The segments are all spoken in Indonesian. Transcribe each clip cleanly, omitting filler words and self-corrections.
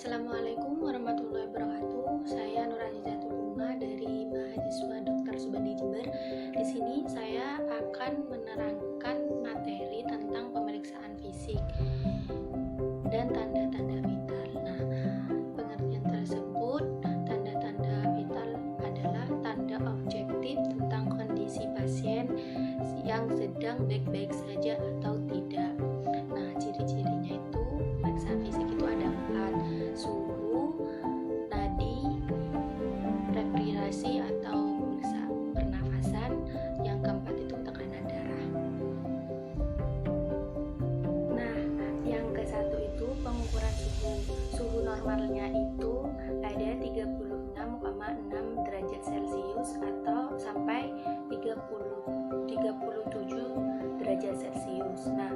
Assalamualaikum warahmatullahi wabarakatuh. Saya Nur Azizatul Bunga dari mahasiswa Dr. Subandi Jember. Di sini saya akan menerangkan materi tentang pemeriksaan fisik dan tanda-tanda vital. Nah, pengertian tersebut, tanda-tanda vital adalah tanda objektif tentang kondisi pasien yang sedang baik-baik saja atau tidak. Nah, ciri-cirinya itu pemeriksaan fisik itu ada 4: suhu, nadi, respirasi atau pemeriksaan pernafasan, yang keempat itu tekanan darah. Nah, yang ke satu itu pengukuran suhu. Suhu normalnya itu ada 36,6 derajat Celcius atau sampai 37 derajat Celcius. Nah,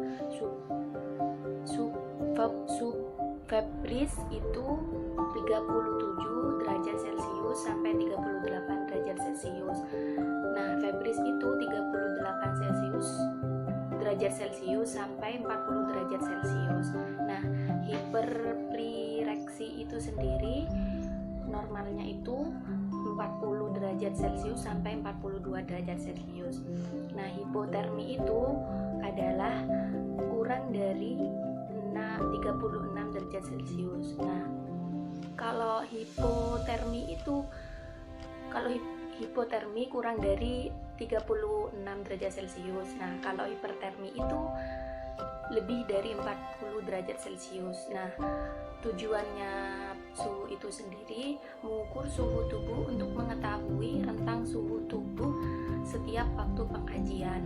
Febris itu 37 derajat Celcius sampai 38 derajat Celcius. Nah, Febris itu 38 derajat Celcius sampai 40 derajat Celcius. Nah, hiperpireksi itu sendiri normalnya itu 40 derajat Celcius sampai 42 derajat Celcius. Nah, hipotermi itu adalah kurang dari 36 derajat Celcius. Nah, kalau hipotermi kurang dari 36 derajat Celcius. Nah, kalau hipertermi itu lebih dari 40 derajat Celcius. Nah, tujuannya suhu itu sendiri mengukur suhu tubuh untuk mengetahui rentang suhu tubuh setiap waktu pengkajian.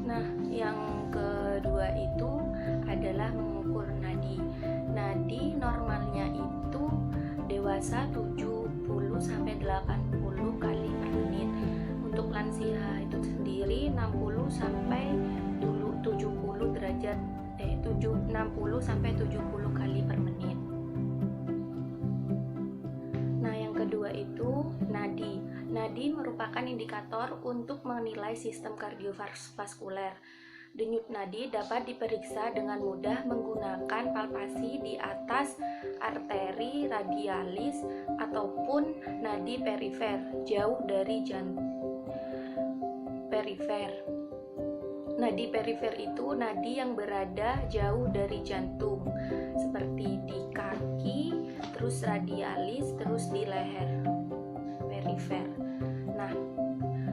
Nah, yang kedua itu adalah mengukur nadi. Nadi normalnya itu dewasa 70 sampai 80 kali per menit. Untuk lansia itu sendiri 60 sampai 70 derajat 60 sampai 70 kali per menit. Nah, yang kedua itu nadi. Nadi merupakan indikator untuk menilai sistem kardiovaskuler. Denyut nadi dapat diperiksa dengan mudah menggunakan palpasi di atas arteri radialis ataupun nadi perifer, jauh dari jantung. Nadi perifer itu nadi yang berada jauh dari jantung, seperti di kaki, terus radialis, terus di leher. Perifer. Nah,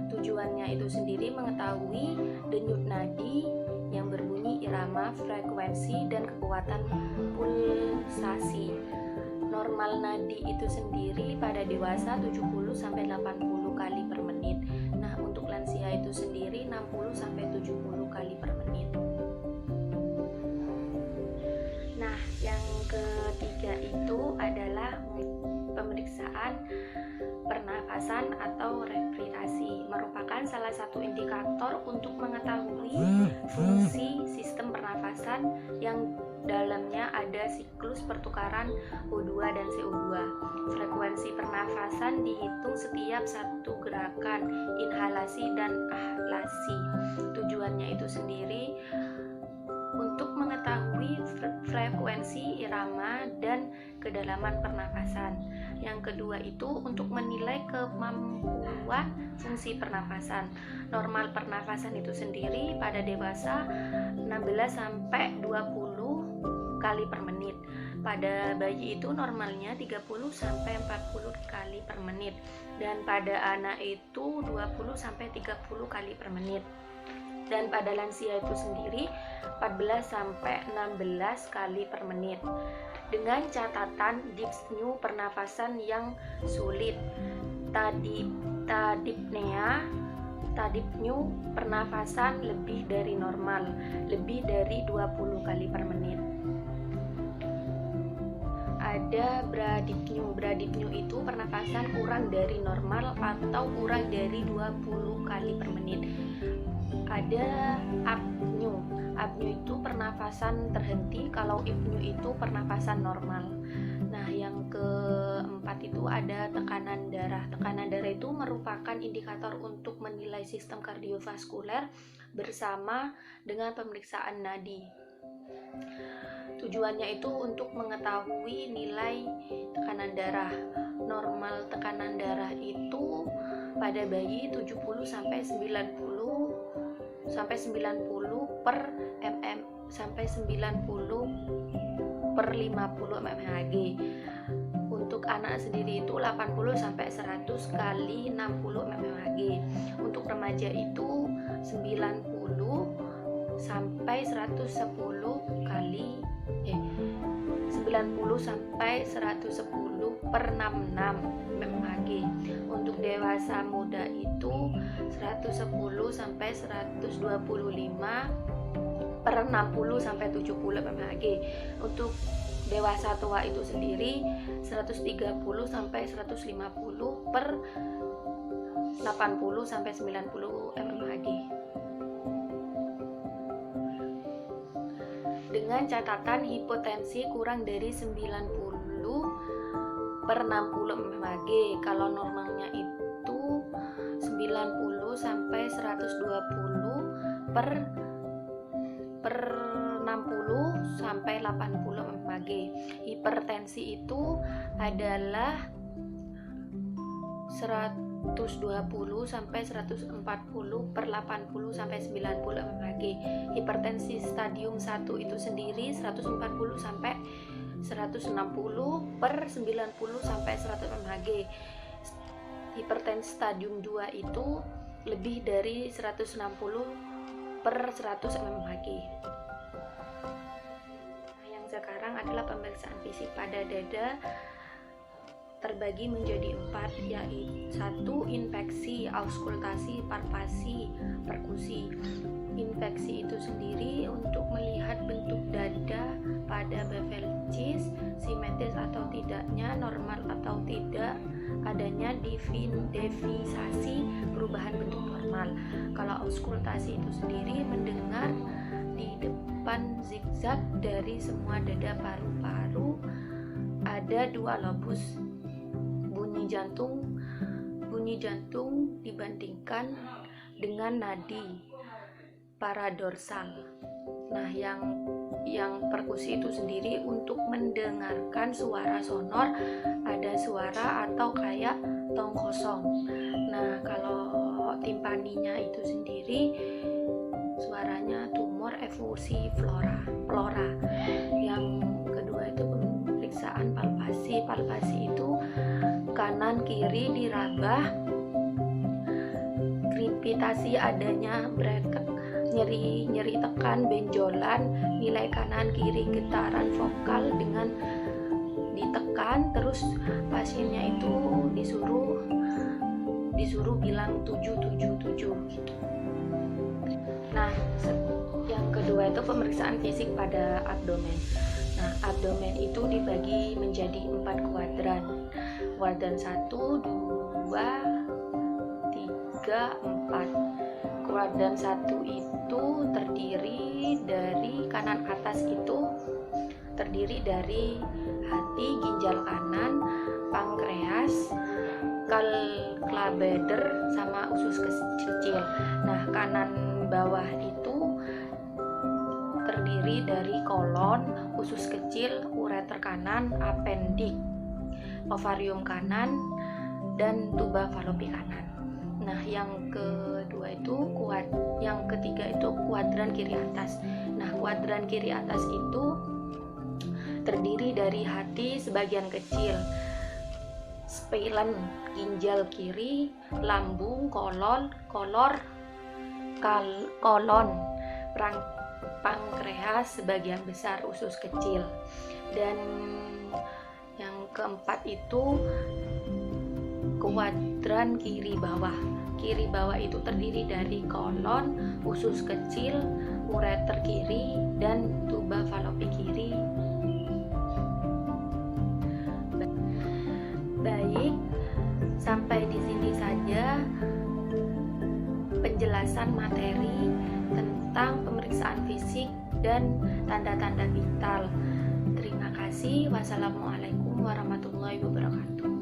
tujuannya itu sendiri mengetahui denyut nadi yang berbunyi irama, frekuensi, dan kekuatan pulsasi. Normal nadi itu sendiri pada dewasa 70 sampai 80 kali per menit. Nah, untuk lansia itu sendiri 60 sampai 70 kali per menit. Nah, yang ketiga itu adalah pemeriksaan pernafasan atau respirasi, merupakan salah satu indikator untuk mengetahui fungsi sistem pernafasan yang dalamnya ada siklus pertukaran O2 dan CO2. Frekuensi pernafasan dihitung setiap satu gerakan inhalasi dan ahlasi. Tujuannya itu sendiri untuk mengetahui frekuensi irama dan kedalaman pernafasan. Yang kedua itu untuk menilai kemampuan fungsi pernafasan. Normal pernafasan itu sendiri pada dewasa 16 sampai 20 kali per menit. Pada bayi itu normalnya 30 sampai 40 kali per menit, dan pada anak itu 20 sampai 30 kali per menit. Dan pada lansia itu sendiri 14 sampai 16 kali per menit, dengan catatan dyspnea pernafasan yang sulit, tadipnea pernafasan lebih dari normal, lebih dari 20 kali per menit. Ada bradypnea. Bradypnea itu pernafasan kurang dari normal atau kurang dari 20 kali per menit. Ada apnea. Apnea itu pernafasan terhenti, kalau apnea itu pernafasan normal. Nah, yang keempat itu ada tekanan darah. Tekanan darah itu merupakan indikator untuk menilai sistem kardiovaskuler bersama dengan pemeriksaan nadi. Tujuannya itu untuk mengetahui nilai tekanan darah. Normal tekanan darah itu pada bayi 70 sampai 90 per mm sampai 90 per 50 mmHg. Untuk anak sendiri itu 80 sampai 100 kali 60 mmHg. Untuk remaja itu 90 sampai 110 kali 90 sampai 110 per 66 mmHg. Untuk dewasa muda itu 110 sampai 125 per 60 sampai 70 mmHg. Untuk dewasa tua itu sendiri 130 sampai 150 per 80 sampai 90 mmHg. Dengan catatan hipotensi kurang dari 90 per 60 mmHg. Kalau normalnya itu 90 sampai 120 per 60 sampai 80 mmHg. Hipertensi itu adalah 120 sampai 140 per 80 sampai 90 mmHg. Hipertensi stadium 1 itu sendiri 140 sampai 160 per 90 sampai 100 mmHg. Hipertensi stadium 2 itu lebih dari 160 per 100 mmHg. Yang sekarang adalah pemeriksaan fisik pada dada, terbagi menjadi 4, yaitu 1. Infeksi, auskultasi, palpasi, perkusi. Infeksi itu sendiri untuk melihat bentuk dada pada bevel cheese, simetris atau tidaknya, normal atau tidak, adanya devisasi, perubahan bentuk normal. Kalau auskultasi itu sendiri mendengar di depan zigzag dari semua dada paru-paru, ada 2 lobus. Bunyi jantung dibandingkan dengan nadi paradorsal. Nah, yang perkusi itu sendiri untuk mendengarkan suara sonor, ada suara atau kayak tong kosong. Nah, kalau timpaninya itu sendiri suaranya tumor efusi flora. Yang kedua itu pemeriksaan palpasi. Palpasi itu kanan kiri diraba, krepitasi adanya bracket, nyeri tekan, benjolan, nilai kanan kiri getaran vokal dengan ditekan, terus pasiennya itu disuruh bilang 777 gitu. Nah, yang kedua itu pemeriksaan fisik pada abdomen. Nah, abdomen itu dibagi menjadi 4 kuadran. Kuadran 1, 2, 3, 4. Kuadran 1 itu terdiri dari kanan atas itu terdiri dari hati, ginjal kanan, pankreas, gallbladder sama usus kecil. Nah, kanan bawah itu terdiri dari kolon, usus kecil, ureter kanan, apendik, ovarium kanan, dan tuba falopi kanan. Nah, yang ketiga itu kuadran kiri atas. Nah, kuadran kiri atas itu terdiri dari hati sebagian kecil, splenen, ginjal kiri, lambung, kolon, pankreas sebagian besar, usus kecil. Dan yang keempat itu kuadran kiri bawah. Kiri bawah itu terdiri dari kolon, usus kecil, ureter kiri, dan tuba falopi kiri. Baik, sampai di sini saja penjelasan materi tentang pemeriksaan fisik dan tanda-tanda vital. Terima kasih. Wassalamualaikum warahmatullahi wabarakatuh.